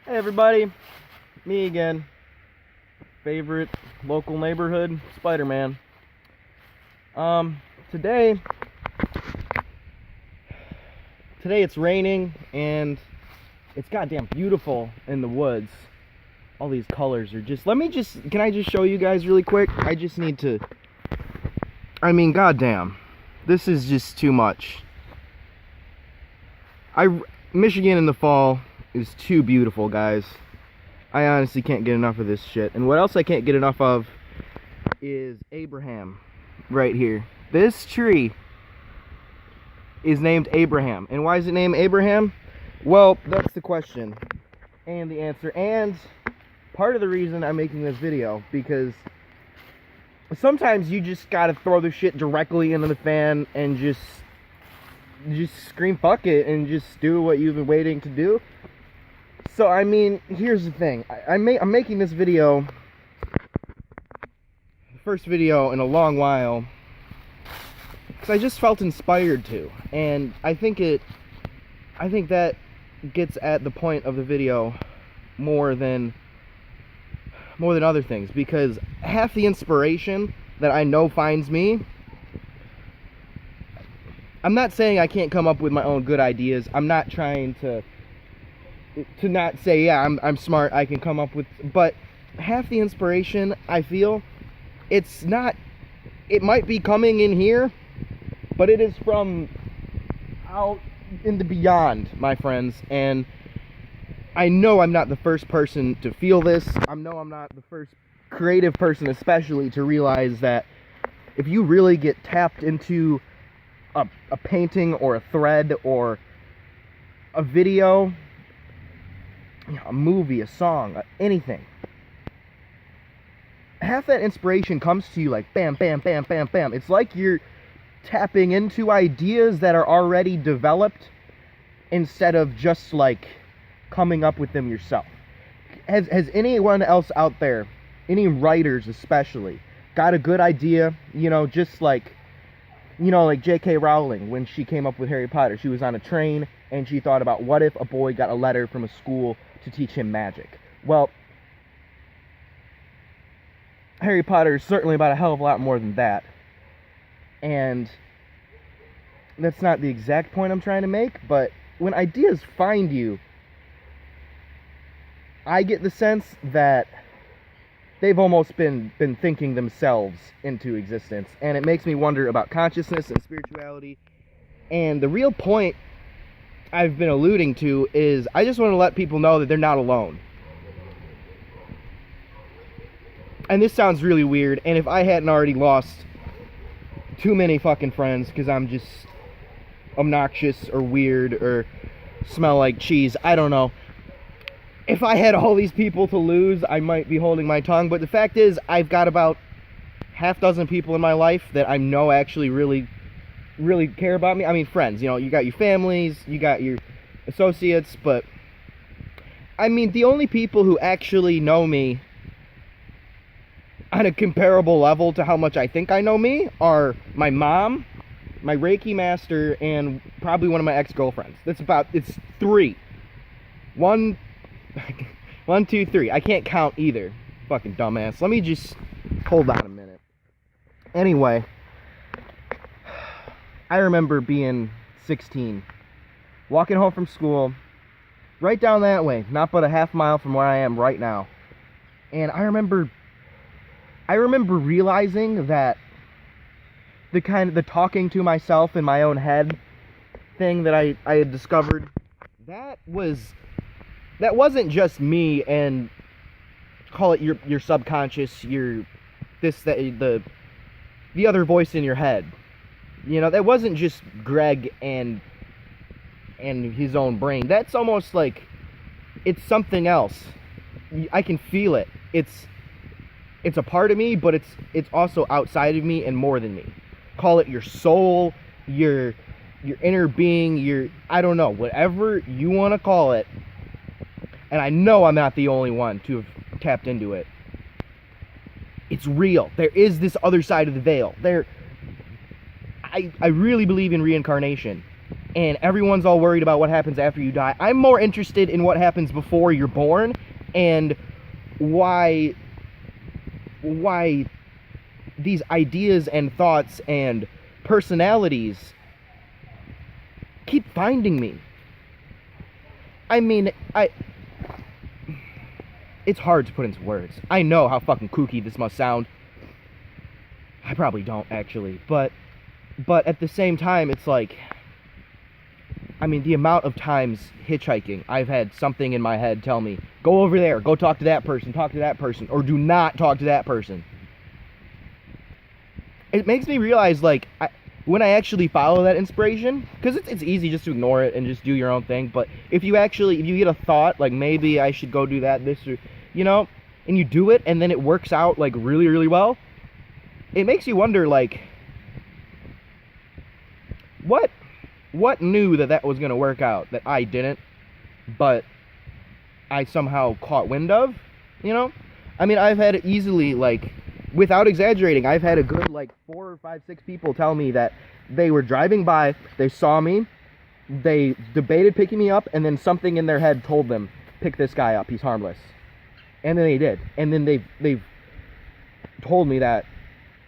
Hey everybody, me again. Favorite local neighborhood, Spider-Man. Today it's raining and it's goddamn beautiful in the woods. All these colors are just, can I just show you guys really quick? I just need to, goddamn, this is just too much. Michigan in the fall is too beautiful, guys. I honestly can't get enough of this shit. And what else I can't get enough of is Abraham right here. This tree is named Abraham. And why is it named Abraham? Well, that's the question and the answer. And part of the reason I'm making this video, because sometimes you just gotta throw the shit directly into the fan and just scream fuck it and just do what you've been waiting to do. So here's the thing. I'm making this video, the first video in a long while, because I just felt inspired to, and I think that gets at the point of the video more than other things, because half the inspiration that I know finds me. I'm not saying I can't come up with my own good ideas. I'm not trying to not say, yeah, I'm smart, I can come up with, but half the inspiration, I feel, it might be coming in here, but it is from out in the beyond, my friends. And I know I'm not the first person to feel this. I know I'm not the first creative person especially to realize that if you really get tapped into a painting or a thread or a video, a movie, a song, anything, half that inspiration comes to you like bam, bam, bam, bam, bam. It's like you're tapping into ideas that are already developed instead of just like coming up with them yourself. Has anyone else out there, any writers especially, got a good idea, just like, like J.K. Rowling, when she came up with Harry Potter, she was on a train and she thought about, what if a boy got a letter from a school to teach him magic? Well, Harry Potter is certainly about a hell of a lot more than that. And that's not the exact point I'm trying to make, but when ideas find you, I get the sense that they've almost been thinking themselves into existence. And it makes me wonder about consciousness and spirituality. And the real point I've been alluding to is I just want to let people know that they're not alone. And this sounds really weird, and if I hadn't already lost too many fucking friends because I'm just obnoxious or weird or smell like cheese, I don't know. If I had all these people to lose, I might be holding my tongue, but the fact is I've got about half dozen people in my life that I know actually really care about me. Friends, you got your families, you got your associates, but the only people who actually know me on a comparable level to how much I think I know me are my mom, my Reiki master, and probably one of my ex-girlfriends. It's three. One, two, three. I can't count either. Fucking dumbass. Let me just hold on a minute. Anyway, I remember being 16, walking home from school, right down that way, not but a half mile from where I am right now. And I remember realizing that the talking to myself in my own head thing that I had discovered, that wasn't just me and call it your subconscious, the other voice in your head. That wasn't just Greg and his own brain. That's almost like it's something else. I can feel it. It's a part of me, but it's also outside of me and more than me. Call it your soul, your inner being, I don't know, whatever you want to call it. And I know I'm not the only one to have tapped into it. It's real. There is this other side of the veil. I really believe in reincarnation. and everyone's all worried about what happens after you die. I'm more interested in what happens before you're born, and why these ideas and thoughts and personalities keep finding me. I mean, it's hard to put into words. I know how fucking kooky this must sound. I probably don't, actually. But at the same time, it's like, I mean, the amount of times hitchhiking, I've had something in my head tell me, go over there, go talk to that person, or do not talk to that person. It makes me realize, like, when I actually follow that inspiration, because it's easy just to ignore it and just do your own thing, but if you get a thought, like, maybe I should go do that, this, or, you know, and you do it, and then it works out, like, really, really well, it makes you wonder, like, what knew that was going to work out that I didn't, but I somehow caught wind of, you know? I mean, I've had easily, like, without exaggerating, I've had a good, like, 4 or 5, 6 people tell me that they were driving by, they saw me, they debated picking me up, and then something in their head told them, pick this guy up, he's harmless. And then they did. And then they've told me that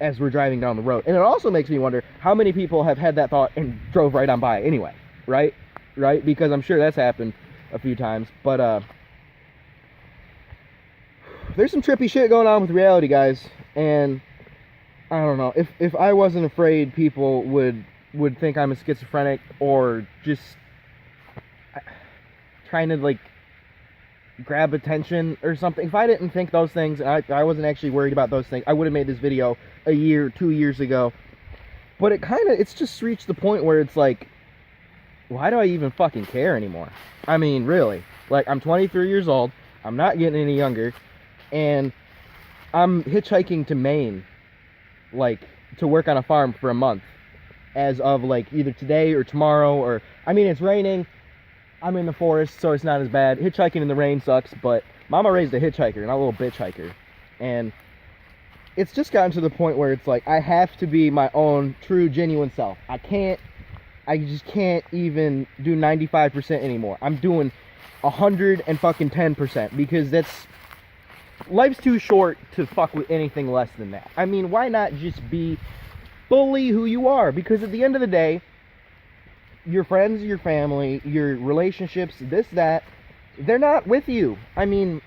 as we're driving down the road. And it also makes me wonder how many people have had that thought and drove right on by anyway, right? Because I'm sure that's happened a few times. But there's some trippy shit going on with reality, guys. And I don't know, if I wasn't afraid people would think I'm a schizophrenic or just trying to, like, grab attention or something. If I didn't think those things, I wasn't actually worried about those things, I would have made this video a year, 2 years ago. But it's just reached the point where it's like, why do I even fucking care anymore? I mean, really. Like, I'm 23 years old, I'm not getting any younger, and I'm hitchhiking to Maine, like, to work on a farm for a month, as of, like, either today or tomorrow, or, I mean, it's raining, I'm in the forest, so it's not as bad. Hitchhiking in the rain sucks, but Mama raised a hitchhiker, not a little bitch hiker. And it's just gotten to the point where it's like, I have to be my own true, genuine self. I just can't even do 95% anymore. I'm doing 110%, because life's too short to fuck with anything less than that. I mean, why not just be fully who you are? Because at the end of the day, your friends, your family, your relationships, this, that, they're not with you. I mean,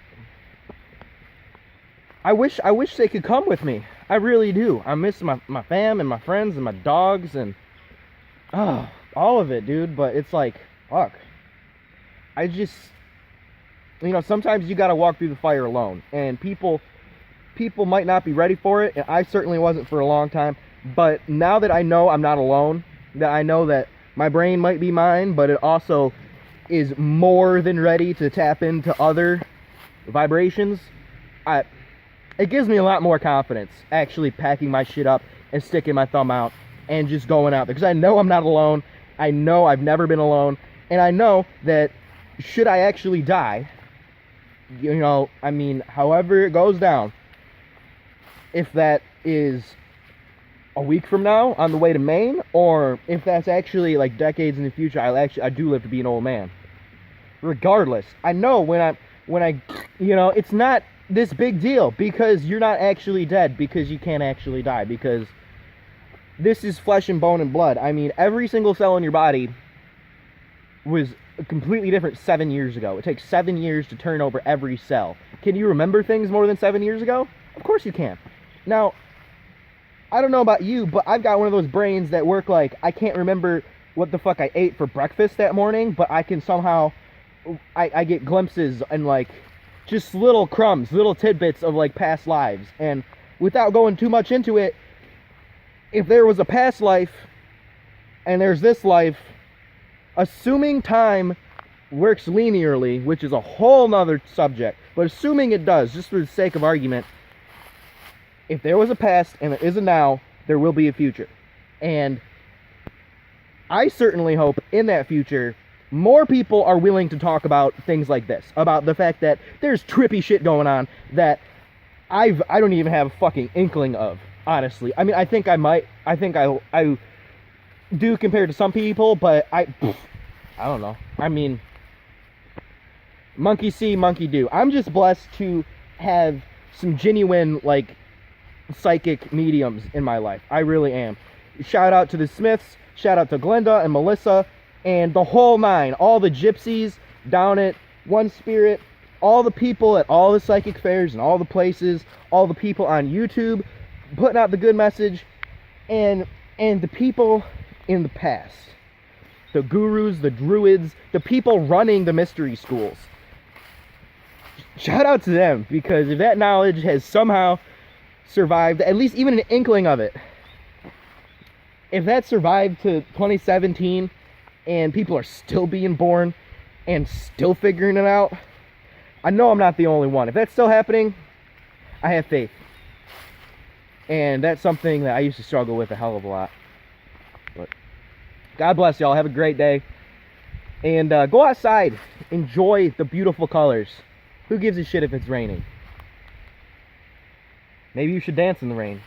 I wish they could come with me. I really do. I miss my fam and my friends and my dogs and all of it, dude. But it's like, fuck. I just, you know, sometimes you gotta walk through the fire alone, and people might not be ready for it, and I certainly wasn't for a long time. But now that I know I'm not alone, that I know that my brain might be mine, but it also is more than ready to tap into other vibrations, it gives me a lot more confidence actually packing my shit up and sticking my thumb out and just going out there, because I know I'm not alone. I know I've never been alone, and I know that should I actually die, you know, I mean, however it goes down, if that is a week from now on the way to Maine, or if that's actually like decades in the future, I do live to be an old man. Regardless, I know when I, you know, it's not this big deal, because you're not actually dead, because you can't actually die, because this is flesh and bone and blood. I mean, every single cell in your body was completely different 7 years ago. It takes 7 years to turn over every cell. Can you remember things more than 7 years ago? Of course you can. Now, I don't know about you, but I've got one of those brains that work like, I can't remember what the fuck I ate for breakfast that morning, but I can somehow, I get glimpses and, like, just little crumbs, little tidbits of, like, past lives. And without going too much into it, if there was a past life and there's this life, assuming time works linearly, which is a whole nother subject, but assuming it does, just for the sake of argument, if there was a past and there is a now, there will be a future. And I certainly hope in that future, more people are willing to talk about things like this, about the fact that there's trippy shit going on that I don't even have a fucking inkling of, honestly. I mean, I think I might. I think do compared to some people, but I don't know. I mean, monkey see, monkey do. I'm just blessed to have some genuine, like, psychic mediums in my life. I really am. Shout out to the Smiths, shout out to Glenda and Melissa, and the whole nine, all the gypsies down at One Spirit, all the people at all the psychic fairs and all the places, all the people on YouTube putting out the good message, and the people in the past, the gurus, the druids, the people running the mystery schools. Shout out to them, because if that knowledge has somehow survived, at least even an inkling of it, if that survived to 2017 and people are still being born and still figuring it out, I know I'm not the only one. If that's still happening, I have faith. And that's something that I used to struggle with a hell of a lot. But God bless y'all. Have a great day. And go outside. Enjoy the beautiful colors. Who gives a shit if it's raining? Maybe you should dance in the rain.